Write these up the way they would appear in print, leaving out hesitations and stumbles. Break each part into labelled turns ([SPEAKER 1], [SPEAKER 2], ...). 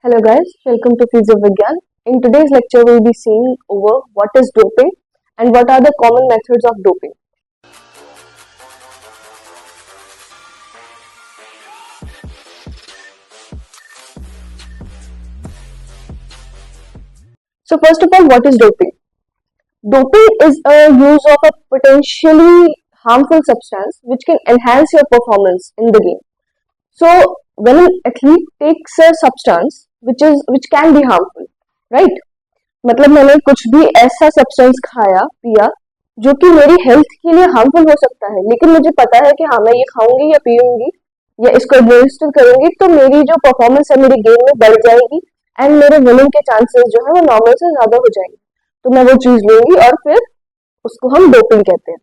[SPEAKER 1] Hello guys, welcome to Physio Vigyan. In today's lecture, we'll be seeing over what is doping and what are the common methods of doping. So first of all, what is doping? Doping is a use of a potentially harmful substance which can enhance your performance in the game. So when an athlete takes a substance which can be harmful, right? मतलब मैंने कुछ भी ऐसा substance खाया पिया जो कि मेरी हेल्थ के लिए हार्मफुल हो सकता है, लेकिन मुझे पता है कि हाँ मैं ये खाऊंगी या पीऊंगी या इसको एडमिनिस्टर करूंगी तो मेरी जो परफॉर्मेंस है मेरी गेम में बढ़ जाएगी एंड मेरे विनिंग के चांसेस जो है वो नॉर्मल से ज्यादा हो जाएंगे, तो मैं वो चीज लूंगी और फिर उसको हम डोपिंग कहते हैं।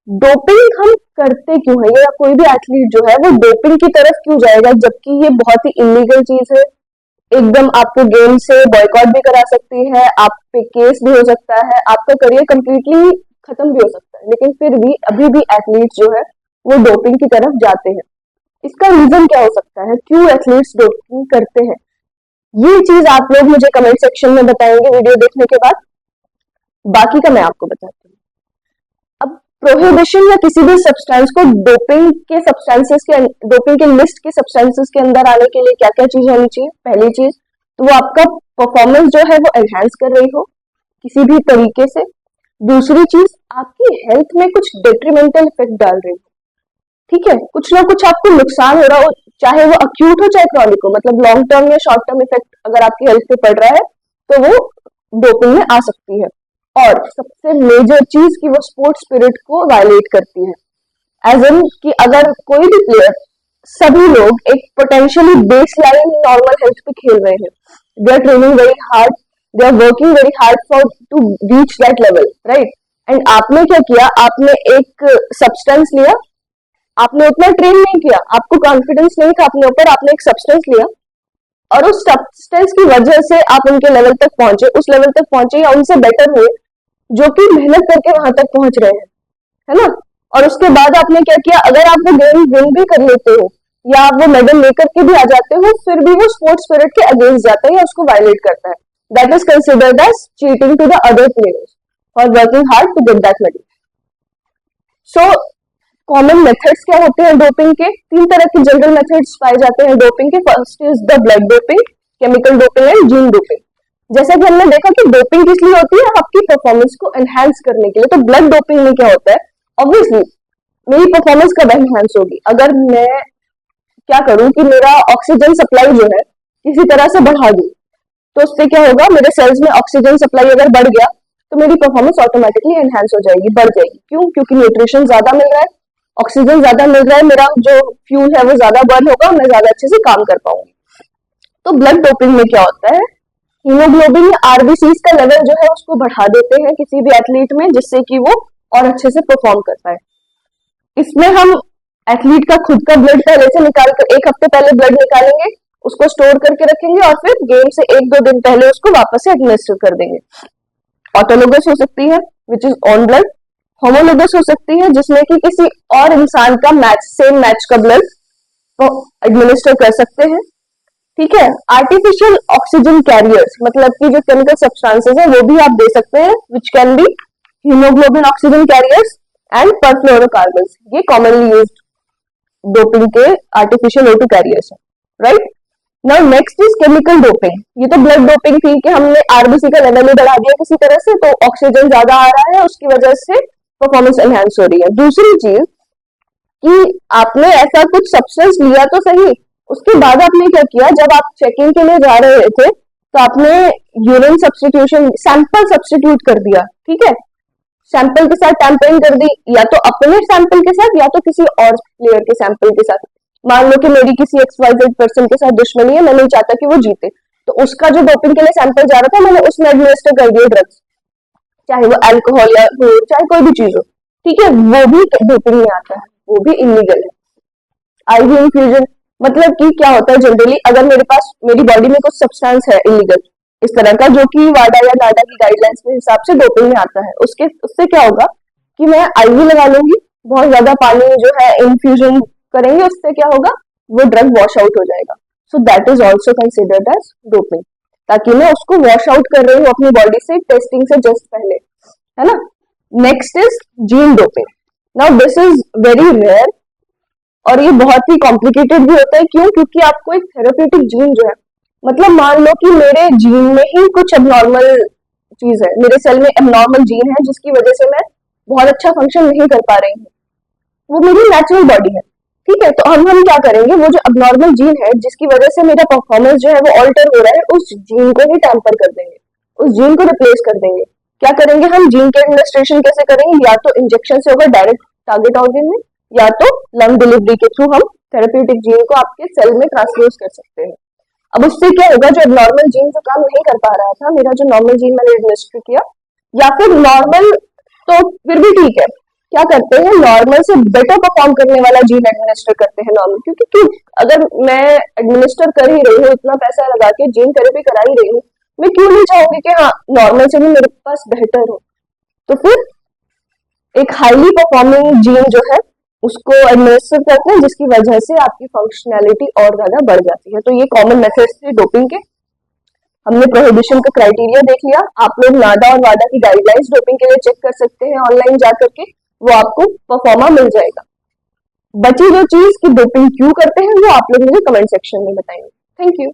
[SPEAKER 1] डोपिंग हम करते क्यों है, या कोई भी एथलीट जो है वो डोपिंग की तरफ क्यों जाएगा जबकि ये बहुत ही इलीगल चीज है, एकदम आपको गेम से बॉयकॉट भी करा सकती है, आप पे केस भी हो सकता है, आपका करियर कंप्लीटली खत्म भी हो सकता है, लेकिन फिर भी अभी भी एथलीट्स जो है वो डोपिंग की तरफ जाते हैं। इसका रीजन क्या हो सकता है, क्यों एथलीट्स डोपिंग करते हैं? ये चीज आप लोग मुझे कमेंट सेक्शन में बताएंगे वीडियो देखने के बाद, बाकी का मैं आपको बताती हूँ। अब प्रोहिबिशन या किसी भी सब्सटेंस को डोपिंग के लिस्ट के सब्सटेंसेस के अंदर आने के लिए क्या क्या चीज होनी चाहिए? पहली चीज तो वो आपका परफॉर्मेंस जो है वो एनहांस कर रही हो किसी भी तरीके से। दूसरी चीज आपकी हेल्थ में कुछ डेट्रीमेंटल इफेक्ट डाल रही हो, ठीक है, कुछ ना कुछ आपको नुकसान हो रहा हो, चाहे वो अक्यूट हो चाहे क्रॉनिक हो, मतलब लॉन्ग टर्म या शॉर्ट टर्म इफेक्ट अगर आपकी हेल्थ पे पड़ रहा है तो वो डोपिंग में आ सकती है। और सबसे मेजर चीज कि वो स्पोर्ट्स स्पिरिट को वायलेट करती है। एज इन कि अगर कोई भी प्लेयर, सभी लोग एक potentially base line normal health पे खेल रहे हैं, they are training very hard, they are working very hard for to reach that level, right? And आपने क्या किया, आपने एक सब्सटेंस लिया, आपने उतना ट्रेन नहीं किया, आपको कॉन्फिडेंस नहीं था अपने ऊपर, आपने एक सब्सटेंस लिया और उस सब्सटेंस की वजह से आप उनके लेवल तक पहुंचे, उस लेवल तक पहुंचे या उनसे बेटर हुए जो कि मेहनत करके वहां तक पहुंच रहे हैं, है ना? और उसके बाद आपने क्या किया, अगर आप वो गेम विन भी कर लेते हो या आप वो मेडल लेकर के भी आ जाते हो, फिर भी वो स्पोर्ट्स स्पिरिट के अगेंस्ट जाता है या उसको वायलेट करता है। That is considered as cheating to the other players for working hard to get that medal. So common methods क्या होते हैं डोपिंग के? तीन तरह के जनरल मेथड्स पाए जाते हैं डोपिंग के। First is the blood doping, chemical doping and gene doping. जैसा कि हमने देखा कि डोपिंग किस लिए होती है, आपकी परफॉर्मेंस को एनहांस करने के लिए। तो ब्लड डोपिंग में क्या होता है, ऑब्वियसली मेरी परफॉर्मेंस कब एनहांस होगी, अगर मैं क्या करूं कि मेरा ऑक्सीजन सप्लाई जो है किसी तरह से बढ़ा दूं, तो उससे क्या होगा, मेरे सेल्स में ऑक्सीजन सप्लाई अगर बढ़ गया तो मेरी परफॉर्मेंस ऑटोमेटिकली एनहांस हो जाएगी, बढ़ जाएगी। क्यों? क्योंकि न्यूट्रिशन ज्यादा मिल रहा है, ऑक्सीजन ज्यादा मिल रहा है, मेरा जो फ्यूल है वो ज्यादा बर्न होगा, मैं ज्यादा अच्छे से काम कर पाऊंगी। तो ब्लड डोपिंग में क्या होता है, हीमोग्लोबिन या आरबीसीज का लेवल जो है उसको बढ़ा देते हैं किसी भी एथलीट में, जिससे कि वो और अच्छे से परफॉर्म कर पाए। इसमें हम एथलीट का खुद का ब्लड पहले से निकाल कर, एक हफ्ते पहले ब्लड निकालेंगे, उसको स्टोर करके रखेंगे और फिर गेम से एक दो दिन पहले उसको वापस से एडमिनिस्टर कर देंगे। ऑटोलोगस हो सकती है which is on blood, homologous हो सकती है जिसमें कि किसी और इंसान का सेम मैच का ब्लड को एडमिनिस्टर कर सकते हैं, ठीक है। आर्टिफिशियल ऑक्सीजन कैरियर्स, मतलब कि जो केमिकल सब्सटेंसेस है वो भी आप दे सकते हैं, which can be haemoglobin oxygen carriers and perfluorocarbon. ये कॉमनली यूज्ड डोपिंग के आर्टिफिशियल O2 कैरियर्स है, right? Now next is chemical doping. ये तो ब्लड डोपिंग थी कि हमने आरबीसी का लेवल ही बढ़ा दिया किसी तरह से, तो ऑक्सीजन ज्यादा आ रहा है, उसकी वजह से परफॉर्मेंस एनहांस हो रही है। दूसरी चीज कि आपने ऐसा कुछ सब्सटेंस लिया तो सही, उसके बाद आपने क्या किया, जब आप चेकिंग के लिए जा रहे थे तो आपने यूरिन सब्स्टिट्यूशन, सैंपल सब्स्टिट्यूट कर दिया, ठीक है, सैंपल के साथ टैंपरिंग कर दी, या तो अपने सैंपल के साथ या तो किसी और प्लेयर के सैंपल के साथ। मान लो कि मेरी किसी XYZ पर्सन के साथ दुश्मनी है, मैं नहीं चाहता कि वो जीते, तो उसका जो डोपिंग के लिए सैंपल जा रहा था मैंने उसमें एडमिनिस्टर कर दिए ड्रग्स, चाहे वो अल्कोहल या हो चाहे कोई भी चीज हो, ठीक है, वो भी डोपिंग में आता है, वो भी इलीगल है। आईवी इंफ्यूजन, मतलब कि क्या होता है, जनरली अगर मेरे पास मेरी बॉडी में कुछ सब्सटेंस है इलीगल इस तरह का जो कि वाडा या नाडा की गाइडलाइंस के हिसाब से डोपिंग में आता है, उससे क्या होगा कि मैं आईवी लगा लूंगी, बहुत ज्यादा पानी जो है इन्फ्यूजन करेंगे, उससे क्या होगा, वो ड्रग वॉश आउट हो जाएगा। So that is also considered as doping, ताकि मैं उसको वॉश आउट कर रही हूँ अपनी बॉडी से टेस्टिंग से जस्ट पहले, है ना। Next is gene doping. Now this is very rare और ये बहुत ही कॉम्प्लिकेटेड भी होता है। क्यों? क्योंकि आपको एक थेरेप्यूटिक जीन जो है, मतलब मान लो कि मेरे जीन में ही कुछ एबनॉर्मल चीज है, मेरे सेल में एबनॉर्मल जीन है जिसकी वजह से मैं बहुत अच्छा फंक्शन नहीं कर पा रही हूँ, वो मेरी नेचुरल बॉडी है, ठीक है। तो हम क्या करेंगे, वो जो अबनॉर्मल जीन है जिसकी वजह से मेरा परफॉर्मेंस जो है वो ऑल्टर हो रहा है, उस जीन को ही टैम्पर कर देंगे, उस जीन को रिप्लेस कर देंगे। क्या करेंगे हम, जीन के एडमिनिस्ट्रेशन कैसे करेंगे, या तो इंजेक्शन से होगा डायरेक्ट टारगेट ऑर्गन में, या तो लंग डिलीवरी के थ्रू हम थेरेप्यूटिक जीन को आपके सेल में ट्रांसड्यूस कर सकते हैं। अब उससे क्या होगा, जो नॉर्मल जीन जो काम नहीं कर पा रहा था, मेरा जो नॉर्मल जीन मैंने एडमिनिस्टर किया, या फिर नॉर्मल तो फिर भी ठीक है, क्या करते हैं नॉर्मल से बेटर परफॉर्म करने वाला जीन एडमिनिस्टर करते हैं नॉर्मल। क्योंकि क्यों, अगर मैं एडमिनिस्टर कर ही रही हूँ, इतना पैसा लगा के जीन थेरेपी करा ही रही हूँ, मैं क्यों नहीं चाहूंगी कि हाँ नॉर्मल से भी मेरे पास बेहतर हो। तो फिर एक हाईली परफॉर्मिंग जीन जो है उसको एडमिनिस्टर करते हैं, जिसकी वजह से आपकी फंक्शनैलिटी और ज्यादा बढ़ जाती है। तो ये कॉमन मेथड्स थे डोपिंग के। हमने प्रोहिबिशन का क्राइटेरिया देख लिया। आप लोग नाडा और वाडा की गाइडलाइंस डोपिंग के लिए चेक कर सकते हैं ऑनलाइन जा करके, वो आपको परफॉर्मा मिल जाएगा। बची जो चीज की डोपिंग क्यों करते हैं वो आप लोग मुझे कमेंट सेक्शन में बताएंगे। Thank you.